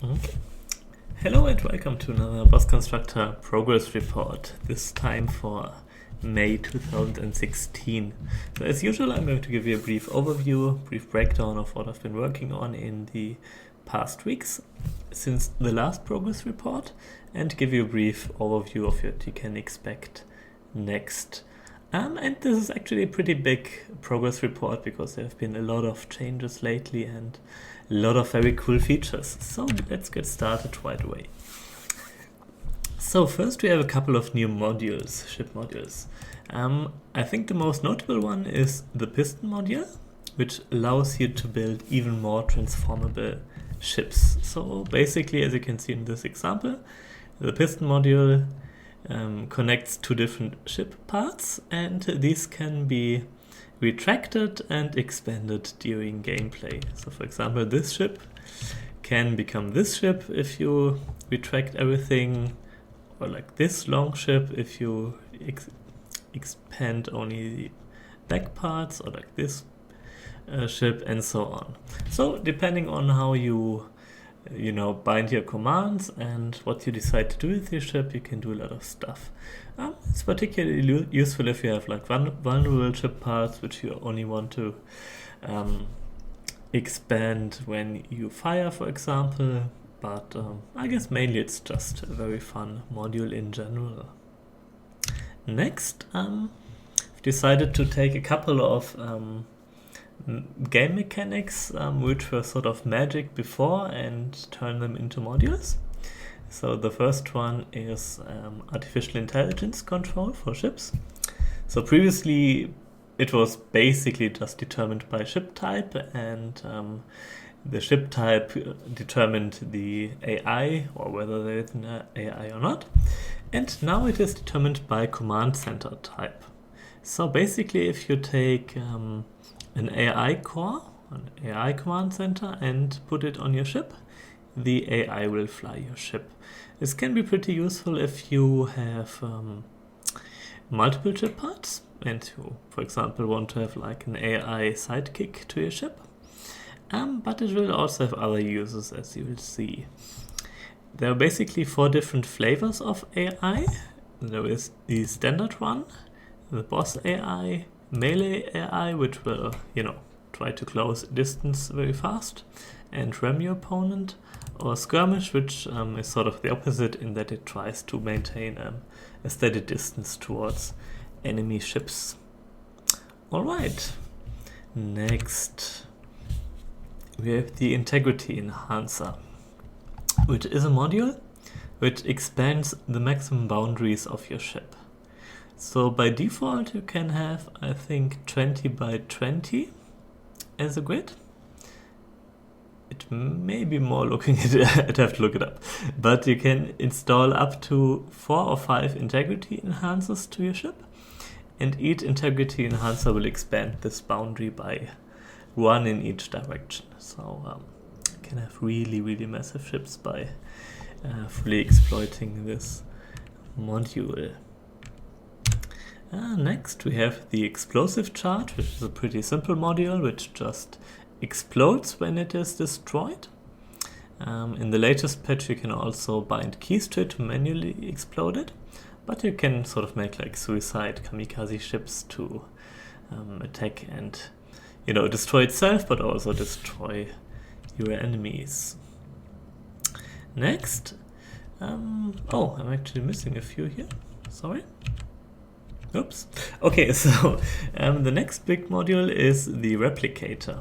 Okay. Hello and welcome to another BossConstructor progress report, this time for May 2016. So as usual, I'm going to give you a brief overview, brief breakdown of what I've been working on in the past weeks since the last progress report, and give you a brief overview of what you can expect next. And this is actually a pretty big progress report because there have been a lot of changes lately and a lot of very cool features. So let's get started right away. So first we have a couple of new modules, ship modules. I think the most notable one is the Piston Module, which allows you to build even more transformable ships. So basically, as you can see in this example, the Piston Module connects two different ship parts, and these can be retracted and expanded during gameplay. So for example, this ship can become this ship if you retract everything, or like this long ship if you expand only the back parts, or like this ship, and so on. So depending on how you bind your commands and what you decide to do with your ship, you can do a lot of stuff. It's particularly useful if you have like vulnerable ship parts which you only want to expand when you fire, for example. But I guess mainly it's just a very fun module in general. Next, I've decided to take a couple of game mechanics which were sort of magic before and turn them into modules. So the first one is artificial intelligence control for ships. So previously it was basically just determined by ship type, and the ship type determined the AI, or whether there is an AI or not. And now it is determined by command center type. So basically, if you take an AI core, an AI command center, and put it on your ship, the AI will fly your ship. This can be pretty useful if you have multiple ship parts and you, for example, want to have like an AI sidekick to your ship. But it will also have other uses, as you will see. There are basically 4 different flavors of AI. There is the standard one, the boss AI, melee AI, which will, try to close distance very fast and ram your opponent, or Skirmish, which is sort of the opposite in that it tries to maintain a steady distance towards enemy ships. Alright, next we have the Integrity Enhancer, which is a module which expands the maximum boundaries of your ship. So by default you can have, I think, 20 by 20 as a grid. It may be more looking at it, I'd have to look it up. But you can install up to 4 or 5 integrity enhancers to your ship, and each integrity enhancer will expand this boundary by 1 in each direction. So you can have really, really massive ships by fully exploiting this module. Next we have the explosive charge, which is a pretty simple module which just explodes when it is destroyed. In the latest patch you can also bind keys to it to manually explode it, but you can sort of make like suicide kamikaze ships to attack and destroy itself, but also destroy your enemies. Next, I'm actually missing a few here, sorry. Oops. Okay, so the next big module is the Replicator.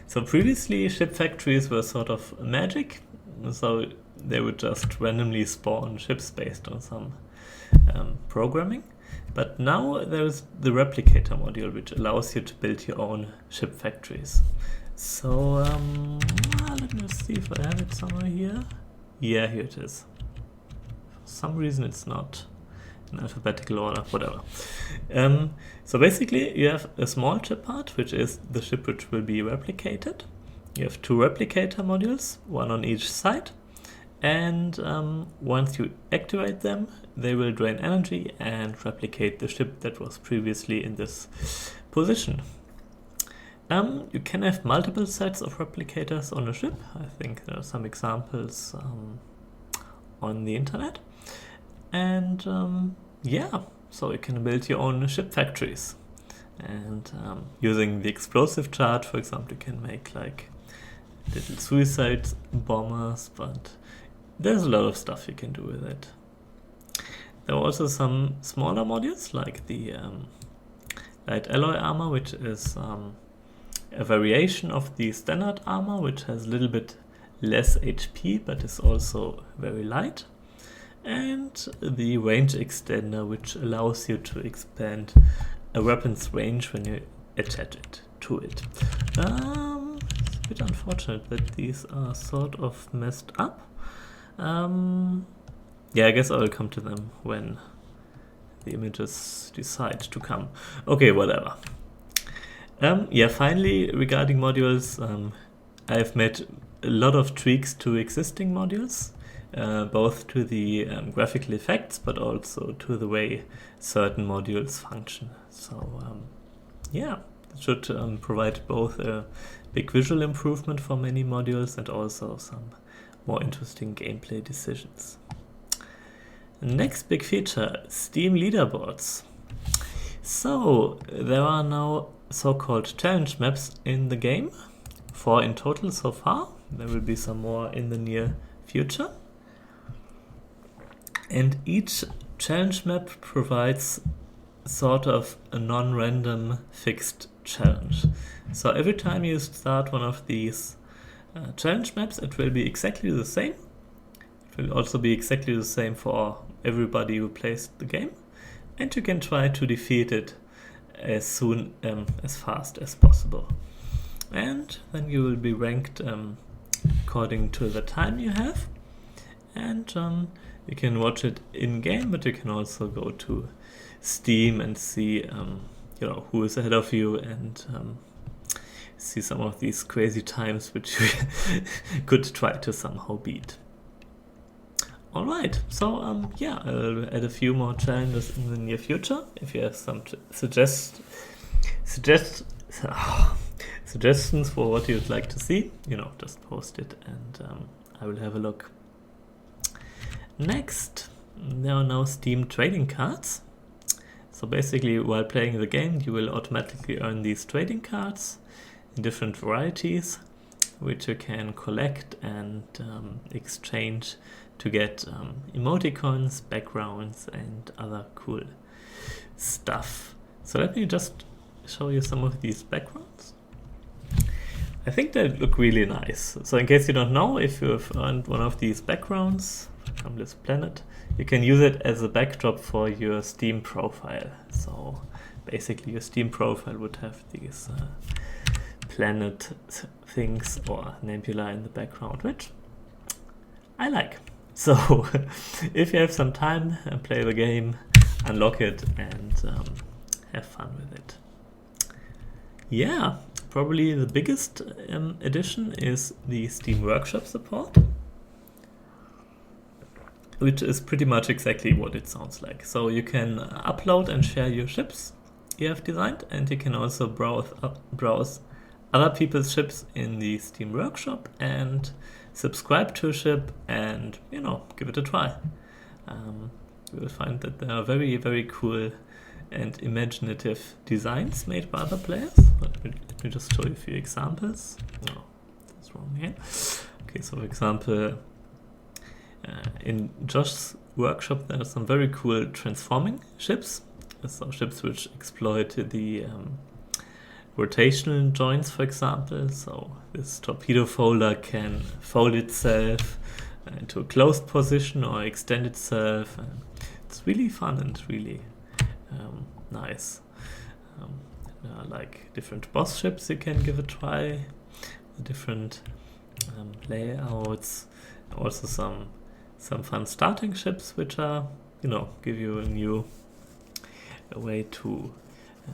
So previously ship factories were sort of magic, so they would just randomly spawn ships based on some programming. But now there's the Replicator module, which allows you to build your own ship factories. So let me see if I have it somewhere here. Yeah, here it is. For some reason it's not in alphabetical order, whatever. So basically you have a small ship part, which is the ship which will be replicated. You have 2 replicator modules, 1 on each side, and once you activate them, they will drain energy and replicate the ship that was previously in this position. You can have multiple sets of replicators on a ship. I think there are some examples on the internet. And yeah, so you can build your own ship factories. And using the explosive charge, for example, you can make like little suicide bombers, but there's a lot of stuff you can do with it. There are also some smaller modules like the light alloy armor, which is a variation of the standard armor, which has a little bit less HP, but is also very light. And the range extender, which allows you to expand a weapon's range when you attach it to it. It's a bit unfortunate that these are sort of messed up. Yeah, I guess I'll come to them when the images decide to come. Okay, whatever. Yeah, finally, regarding modules, I've made a lot of tweaks to existing modules, both to the graphical effects, but also to the way certain modules function. So yeah, it should provide both a big visual improvement for many modules and also some more interesting gameplay decisions. Next big feature, Steam Leaderboards. So there are now so-called challenge maps in the game, 4 in total so far. There will be some more in the near future. And each challenge map provides sort of a non-random fixed challenge. So every time you start one of these challenge maps, it will be exactly the same. It will also be exactly the same for everybody who plays the game. And you can try to defeat it as fast as possible. And then you will be ranked according to the time you have. And you can watch it in-game, but you can also go to Steam and see who is ahead of you and see some of these crazy times which you could try to somehow beat. Alright, so yeah, I'll add a few more challenges in the near future. If you have some suggestions for what you'd like to see, just post it and I will have a look. Next, there are now Steam trading cards. So basically, while playing the game, you will automatically earn these trading cards in different varieties, which you can collect and exchange to get emoticons, backgrounds, and other cool stuff. So let me just show you some of these backgrounds. I think they look really nice. So in case you don't know, if you've earned one of these backgrounds from this planet, you can use it as a backdrop for your Steam profile. So basically your Steam profile would have these planet things or nebula in the background, which I like. So if you have some time and play the game, unlock it and have fun with it. Yeah, probably the biggest addition is the Steam Workshop support, which is pretty much exactly what it sounds like. So you can upload and share your ships you have designed, and you can also browse other people's ships in the Steam Workshop and subscribe to a ship and, give it a try. You will find that there are very, very cool and imaginative designs made by other players. Let me just show you a few examples. No, that's wrong here. Okay, so for example, in Josh's workshop, there are some very cool transforming ships. So ships which exploit the rotational joints, for example. So this torpedo folder can fold itself into a closed position or extend itself. It's really fun and really nice. There are like different boss ships you can give a try, the different layouts, also some fun starting ships which are, give you a new way to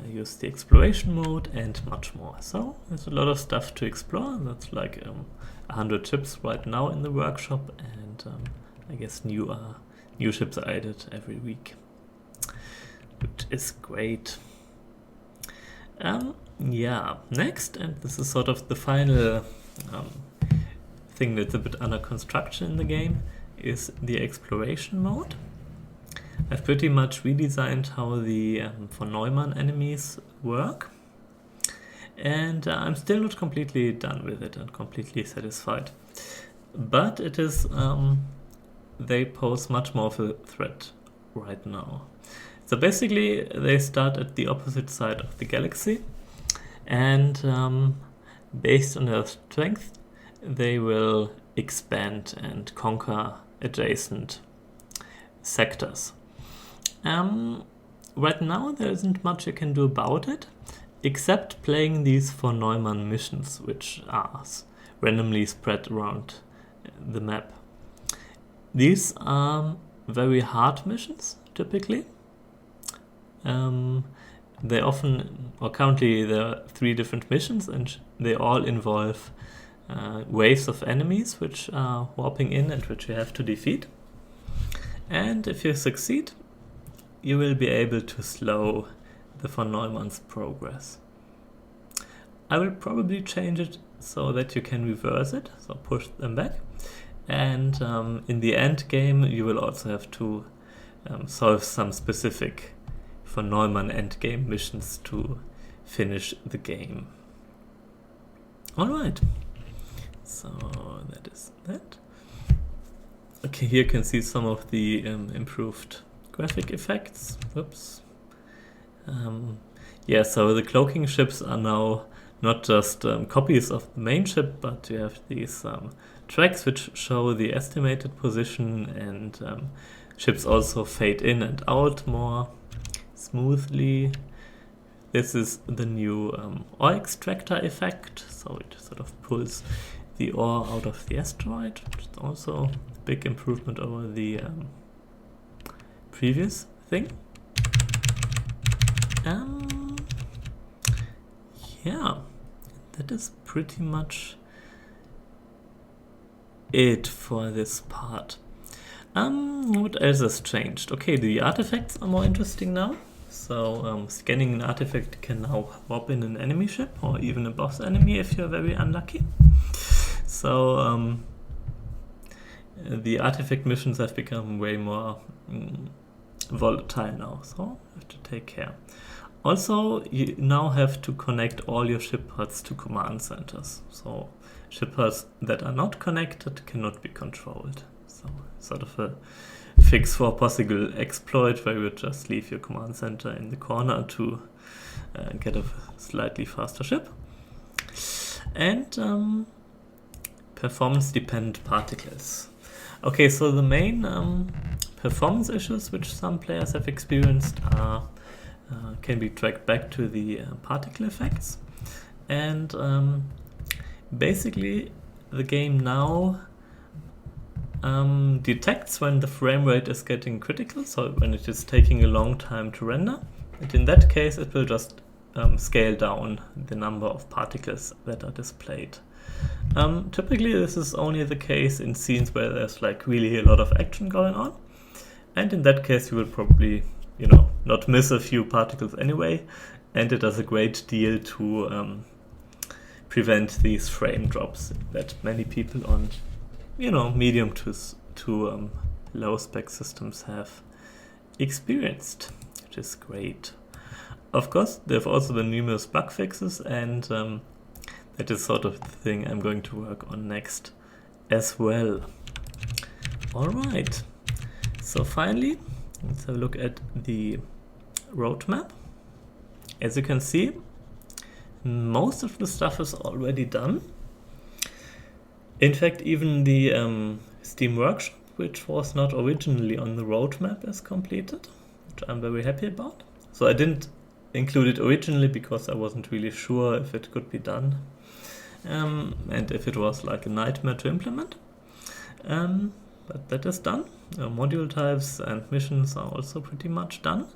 use the exploration mode and much more. So there's a lot of stuff to explore. That's like 100 ships right now in the workshop, and I guess new ships are added every week, which is great. Yeah, next, and this is sort of the final thing that's a bit under construction in the game, is the exploration mode. I've pretty much redesigned how the von-Neumann enemies work, and I'm still not completely done with it and completely satisfied. But it is, they pose much more of a threat right now. So basically, they start at the opposite side of the galaxy, and based on their strength, they will expand and conquer adjacent sectors. Right now, there isn't much you can do about it, except playing these von-Neumann missions, which are randomly spread around the map. These are very hard missions, typically. They often, or currently, there are 3 different missions, and they all involve waves of enemies which are warping in and which you have to defeat. And if you succeed, you will be able to slow the von-Neumann's progress. I will probably change it so that you can reverse it, so push them back. And in the end game, you will also have to solve some specific von-Neumann endgame missions to finish the game. Alright, so that is that. Okay, here you can see some of the improved graphic effects. Oops. Yeah, so the cloaking ships are now not just copies of the main ship, but you have these tracks which show the estimated position, and ships also fade in and out more smoothly. This is the new ore extractor effect, so it sort of pulls the ore out of the asteroid, which is also a big improvement over the previous thing. Yeah, that is pretty much it for this part. What else has changed? Okay, the artifacts are more interesting now. So scanning an artifact can now warp in an enemy ship or even a boss enemy if you're very unlucky. So the artifact missions have become way more volatile now, so you have to take care. Also, you now have to connect all your ship parts to command centers. So ship parts that are not connected cannot be controlled. So sort of a fix for a possible exploit where you would just leave your command center in the corner to get a slightly faster ship. And performance-dependent particles. Okay, so the main performance issues which some players have experienced are can be tracked back to the particle effects, and basically the game now detects when the frame rate is getting critical, so when it is taking a long time to render, and in that case it will just scale down the number of particles that are displayed. Typically this is only the case in scenes where there's like really a lot of action going on, and in that case you will probably, you know, not miss a few particles anyway, and it does a great deal to prevent these frame drops that many people on, you know, medium to low spec systems have experienced, which is great. Of course, there have also been numerous bug fixes, and that is sort of the thing I'm going to work on next as well. Alright, so finally, let's have a look at the roadmap. As you can see, most of the stuff is already done. In fact, even the Steam Workshop, which was not originally on the roadmap, is completed, which I'm very happy about. So I didn't include it originally because I wasn't really sure if it could be done, and if it was like a nightmare to implement. But that is done. Module types and missions are also pretty much done.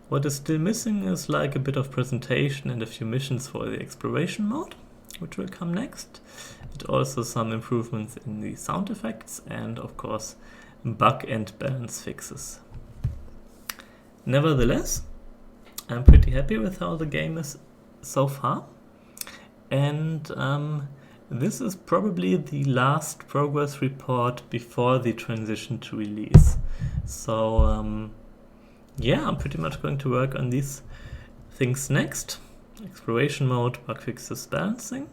What is still missing is like a bit of presentation and a few missions for the exploration mode, which will come next. And also some improvements in the sound effects, and of course bug and balance fixes. Nevertheless, I'm pretty happy with how the game is so far, and this is probably the last progress report before the transition to release. So yeah, I'm pretty much going to work on these things next. Exploration mode, bug fixes, balancing.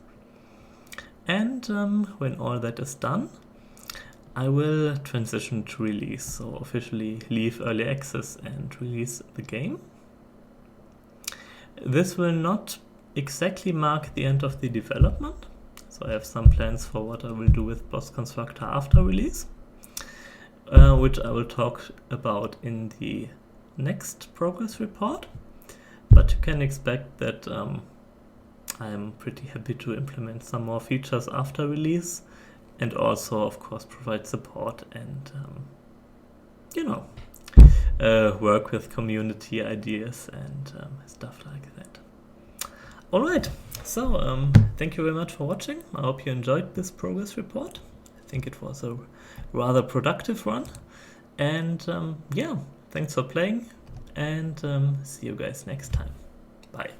And when all that is done, I will transition to release, so officially leave early access and release the game. This will not exactly mark the end of the development, so I have some plans for what I will do with BossConstructor after release, which I will talk about in the next progress report. But you can expect that I'm pretty happy to implement some more features after release, and also, of course, provide support and, work with community ideas and stuff like that. Alright, so thank you very much for watching. I hope you enjoyed this progress report. I think it was a rather productive one. And yeah, thanks for playing, and see you guys next time. Bye.